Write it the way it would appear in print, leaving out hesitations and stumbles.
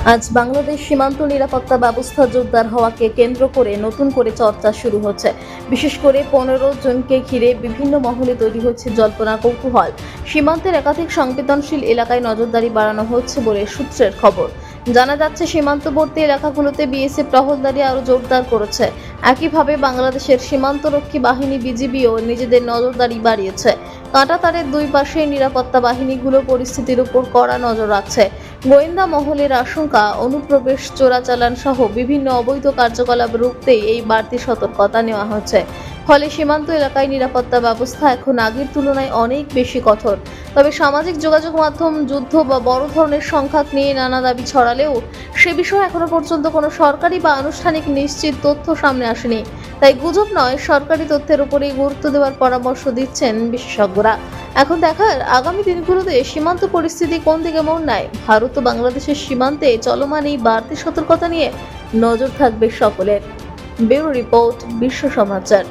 আজ বাংলাদেশ সীমান্ত নিরাপত্তা ব্যবস্থা জোরদার হওয়াকে কেন্দ্র করে নতুন করে চর্চা শুরু হচ্ছে। বিশেষ করে 15 জনকে ঘিরে বিভিন্ন মহলে তৈরি হচ্ছে জল্পনা কৌতূহল। সীমান্তের একাধিক সংবেদনশীল এলাকায় নজরদারি বাড়ানো হচ্ছে বলে সূত্রের খবর। জানা যাচ্ছে, সীমান্তবর্তী এলাকাগুলোতে বিএসএফ টহলদারি আরও জোরদার করেছে। একইভাবে বাংলাদেশের সীমান্তরক্ষী বাহিনী বিজিবিও নিজেদের নজরদারি বাড়িয়েছে। কাঁটাতারের দুই পাশে নিরাপত্তা বাহিনীগুলো পরিস্থিতির উপর কড়া নজর রাখছে। গোয়েন্দা মহলের আশঙ্কা, অনুপ্রবেশ, চোরাচালান সহ বিভিন্ন অবৈধ কার্যকলাপ রুখতেই এই বাড়তি সতর্কতা নেওয়া হচ্ছে। ফলে সীমান্ত এলাকায় নিরাপত্তা ব্যবস্থা এখন আগের তুলনায় অনেক বেশি কঠোর। তবে সামাজিক যোগাযোগ মাধ্যম যুদ্ধ বা বড় ধরনের সংঘাত নিয়ে নানা দাবি ছড়ালেও সে বিষয়ে এখনো পর্যন্ত কোনো সরকারি বা আনুষ্ঠানিক নিশ্চিত তথ্য সামনে আসেনি। তাই গুজব নয়, সরকারি তথ্যের উপরেই গুরুত্ব দেওয়ার পরামর্শ দিচ্ছেন বিশেষজ্ঞরা। এখন দেখার, আগামী দিনগুলোতে সীমান্ত পরিস্থিতি কোন দিকে মোড় নেয়। ভারত ও বাংলাদেশের সীমান্তে চলমান এই বাড়তি সতর্কতা নিয়ে নজর থাকবে সকলের। ব্যুরো রিপোর্ট, বিশ্ব সমাচার।